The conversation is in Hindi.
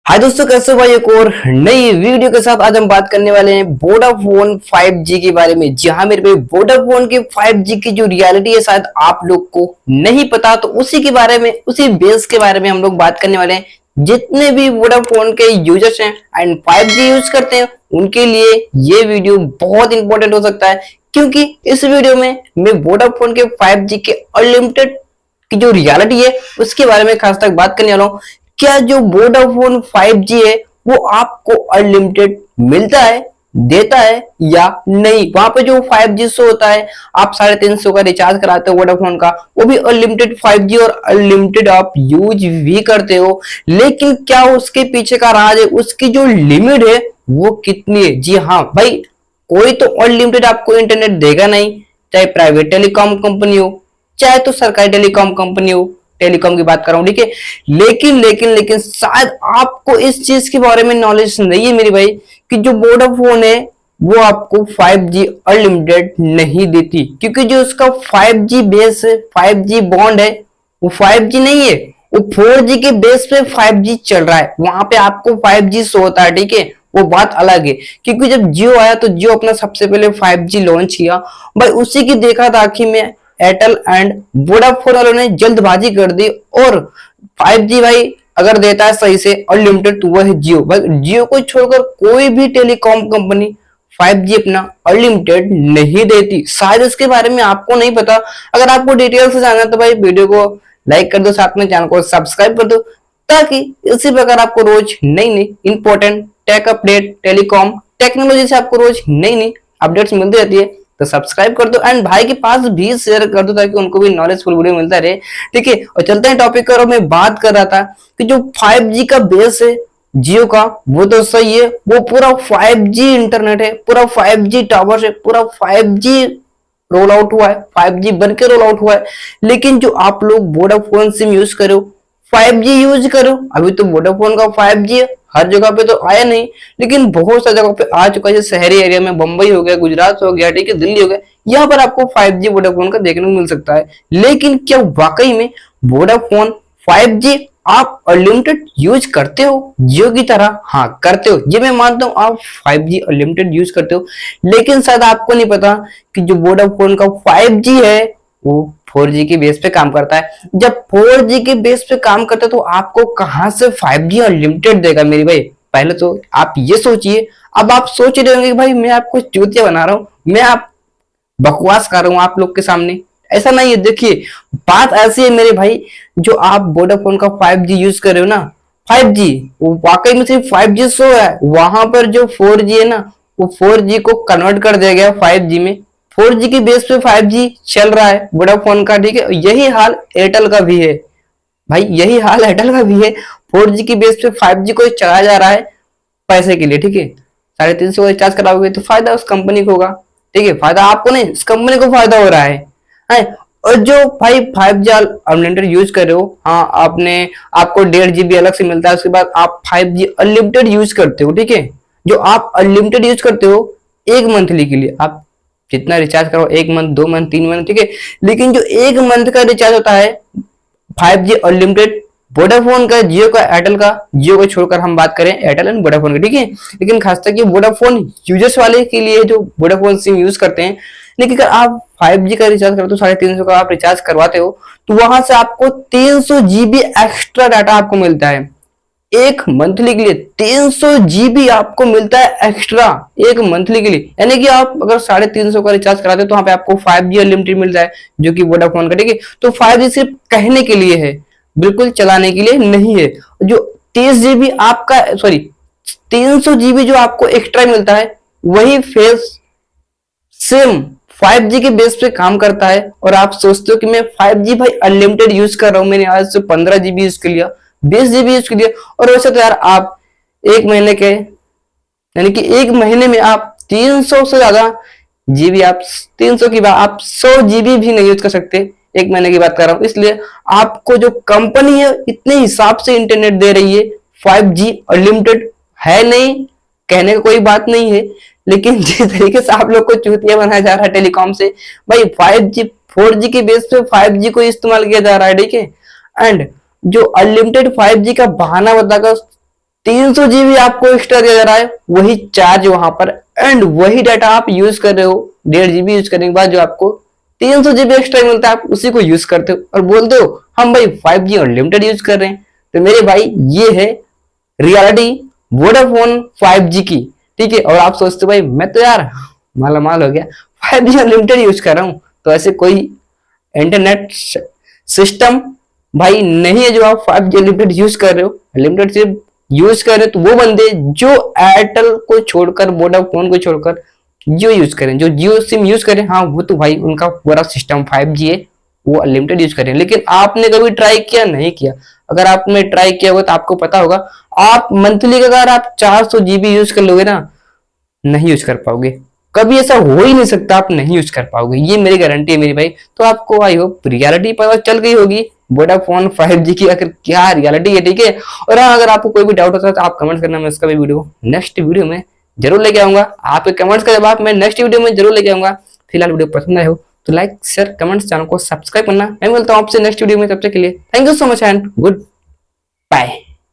हाय दोस्तों, कैसे हो भाई। एक और नई वीडियो के साथ आज हम बात करने वाले हैं वोडाफोन 5G के बारे में। जी हाँ मेरे भाई, वोडाफोन के 5G की जो रियलिटी है शायद आप लोग को नहीं पता, तो उसी के बारे में, उसी बेस के बारे में हम लोग बात करने वाले हैं। जितने भी वोडाफोन के यूजर्स हैं एंड 5G यूज करते हैं उनके लिए ये वीडियो बहुत इंपॉर्टेंट हो सकता है, क्योंकि इस वीडियो में मैं वोडाफोन के 5G के अनलिमिटेड की जो रियलिटी है उसके बारे में खास तक बात करने वाला हूँ। क्या जो वोडाफोन 5G है वो आपको अनलिमिटेड मिलता है, देता है या नहीं। वहां पे जो 5G शो होता है, आप 350 का रिचार्ज कराते हो वोडाफोन का, वो भी अनलिमिटेड 5G और अनलिमिटेड आप यूज भी करते हो। लेकिन क्या उसके पीछे का राज है, उसकी जो लिमिट है वो कितनी है। जी हाँ भाई, कोई तो अनलिमिटेड आपको इंटरनेट देगा नहीं, चाहे प्राइवेट टेलीकॉम कंपनी हो चाहे तो सरकारी टेलीकॉम कंपनी हो। टेलीकॉम की बात कर रहा हूं, ठीक है। लेकिन शायद आपको इस चीज के बारे में नॉलेज नहीं है मेरे भाई, कि जो वोडाफोन है वो आपको 5G अनलिमिटेड नहीं देती, क्योंकि जो उसका 5G बेस है, 5G बॉन्ड है, वो 5G नहीं है, वो 4G के बेस पे 5G चल रहा है। वहां पे आपको 5G शो होता है, ठीक है, वो बात अलग है। क्योंकि जब जियो आया तो जियो अपना सबसे पहले 5G लॉन्च किया भाई, उसी की देखा ताकि में एयरटेल एंड वोडाफोन वालों ने जल्दबाजी कर दी। और 5G भाई अगर देता है सही से अनलिमिटेड तो वह है जियो। भाई जियो को छोड़कर कोई भी टेलीकॉम कंपनी 5G अपना अनलिमिटेड नहीं देती। शायद इसके बारे में आपको नहीं पता। अगर आपको डिटेल से जानना है तो भाई वीडियो को लाइक कर दो, साथ में चैनल को सब्सक्राइब कर दो, ताकि इसी प्रकार आपको रोज नई नई important take update, telecom technology से आपको रोज नई नई अपडेट्स मिलती रहती है। तो सब्सक्राइब कर दो एंड भाई के पास भी शेयर कर दो, ताकि उनको भी नॉलेजफुल वीडियो मिलता रहे, ठीक है। और चलते हैं टॉपिक पर। मैं बात कर रहा था कि जो 5G का बेस है जियो का, वो तो सही है, वो पूरा 5G इंटरनेट है, पूरा 5G टावर है, पूरा 5G रोल आउट हुआ है, 5G बन के रोल आउट हुआ है। लेकिन जो आप लोग वोडाफोन सिम यूज करो, 5G यूज करो, अभी तो वोडाफोन का 5G है, हर जगह पे तो आया नहीं, लेकिन बहुत सारी जगह पे आ चुका है। जैसे शहरी एरिया में बंबई हो गया, गुजरात हो गया, ठीक है, दिल्ली हो गया, यहाँ पर आपको 5G वोडाफोन का देखने को मिल सकता है। लेकिन क्या वाकई में वोडाफोन 5G आप अनलिमिटेड यूज करते हो जियो की तरह? हाँ करते हो, ये मैं मानता हूँ, आप 5G अनलिमिटेड यूज करते हो। लेकिन शायद आपको नहीं पता कि जो वोडाफोन का 5G है वो 4G के बेस पे काम करता है। जब 4G के बेस पे काम करता है तो आपको कहां से 5G अनलिमिटेड देगा मेरे भाई? पहले तो आप ये सोचिए। अब आप सोच रहे होंगे कि भाई मैं आपको चूतिया बना रहा हूँ, मैं आप बकवास कर रहा हूँ आप लोग के सामने। ऐसा नहीं है। देखिए बात ऐसी है मेरे भाई, जो आप वोडाफोन का 5G यूज कर रहे हो ना, 5G वो वाकई में सिर्फ 5G शो है। वहां पर जो 4G है ना, वो 4G को कन्वर्ट कर दिया गया 5G में। 4G की बेस पे 5G चल रहा है वोडाफोन का, ठीक है। यही हाल एयरटेल का भी है भाई, यही हाल एयरटेल का भी है। 4G की बेस पे 5G को चलाया जा रहा है पैसे के लिए, ठीक है। 350 का रिचार्ज कराओगे तो फायदा उस कंपनी को होगा, ठीक है, फायदा आपको नहीं, इस कंपनी को फायदा हो रहा है। और जो भाई 5G अनलिमिटेड यूज कर रहे हो, हाँ आपको 1.5 GB अलग से मिलता है, उसके बाद आप 5G अनलिमिटेड यूज करते हो, ठीक है। जो आप अनलिमिटेड यूज करते हो एक मंथली के लिए, आप जितना रिचार्ज करो, 1 मंथ, 2 मंथ, 3 मंथ, ठीक है। लेकिन जो 1 मंथ का रिचार्ज होता है 5G अनलिमिटेड वोडाफोन का, जियो का, एयरटेल का, जियो को छोड़कर हम बात करें एयरटेल एंड वोडाफोन की, ठीक है। लेकिन खासकर ये वोडाफोन यूजर्स वाले के लिए जो वोडाफोन सिम यूज करते हैं। लेकिन अगर आप 5G का रिचार्ज करते हो, 350 का आप रिचार्ज करवाते हो, तो वहां से आपको 300 GB एक्स्ट्रा डाटा आपको मिलता है एक मंथली के लिए। 300 GB आपको मिलता है एक्स्ट्रा एक मंथली के लिए। यानी कि आप अगर 350 का रिचार्ज कराते हो तो वहां पे आपको 5G अनलिमिटेड मिलता है, जो कि वोडाफोन का, ठीक है। तो 5G सिर्फ कहने के लिए है, बिल्कुल चलाने के लिए नहीं है। जो 30 GB आपका, सॉरी 300 GB जो आपको एक्स्ट्रा मिलता है, वही फेस सेम 5G के बेस पे काम करता है। और आप सोचते हो कि मैं 5G भाई अनलिमिटेड यूज कर रहा हूं, मैंने आज से 15 GB यूज कर लिया, 20 GB यूज कर लिया। और वैसे तो यार आप एक महीने के, यानी कि एक महीने में आप 300 से ज्यादा जीबी, आप 300 की बात, आप 100 GB भी नहीं यूज कर सकते। एक महीने की बात कर रहा हूं। इसलिए आपको जो कंपनी है इतने हिसाब से इंटरनेट दे रही है, 5G अनलिमिटेड है नहीं, कहने का कोई बात नहीं है। लेकिन जिस तरीके से आप लोग को चूतिया बनाया जा रहा है टेलीकॉम से, भाई 5G 4G के बेस पे 5G को इस्तेमाल किया जा रहा है, ठीक है। एंड जो अनलिमिटेड 5G का बहाना बताकर 300 GB आपको एक्स्ट्रा दिया जा रहा है, वही चार्ज वहां पर, एंड वही डाटा आप यूज कर रहे हो। 1.5 GB यूज करने के बाद जो आपको 300 GB एक्स्ट्रा मिलता है, आप उसी को यूज करते हो और बोलते हो हम भाई 5G अनलिमिटेड यूज कर रहे हैं। तो मेरे भाई ये है रियलिटी वोडाफोन 5G की, ठीक है। और आप सोचते हो भाई मैं तो यार माला माल हो गया, 5G अनलिमिटेड यूज कर रहा हूं। तो ऐसे कोई इंटरनेट सिस्टम भाई नहीं है जो आप 5G अनलिमिटेड यूज कर रहे हो। अनलिमिटेड सिर्फ यूज कर रहे हो तो वो बंदे जो एयरटेल को छोड़कर, वोडाफोन को छोड़कर जियो यूज करें, जो जियो सिम यूज करें, हाँ वो तो भाई उनका पूरा सिस्टम 5G है, वो अनलिमिटेड यूज करें। लेकिन आपने कभी ट्राई किया? नहीं किया। अगर आपने ट्राई किया होगा तो आपको पता होगा, आप मंथली अगर आप 400 GB यूज कर लोगे ना, नहीं यूज कर पाओगे। कभी ऐसा हो ही नहीं सकता, आप नहीं यूज कर पाओगे, ये मेरी गारंटी है मेरी भाई। तो आपको आई होप रियलिटी पता चल गई होगी वोडाफोन 5G की आखिर क्या रियलिटी है, ठीक है। और हाँ, अगर आपको कोई भी डाउट होता है तो आप कमेंट करना, मैं उसका भी वीडियो नेक्स्ट वीडियो में जरूर लेके आऊंगा। आपके कमेंट्स का जवाब मैं नेक्स्ट वीडियो में जरूर लेके आऊंगा। फिलहाल वीडियो पसंद आए हो तो लाइक शेयर कमेंट्स, चैनल को सब्सक्राइब करना। मैं मिलता हूँ आपसे नेक्स्ट वीडियो में, तब तक के लिए thank you so much and good bye.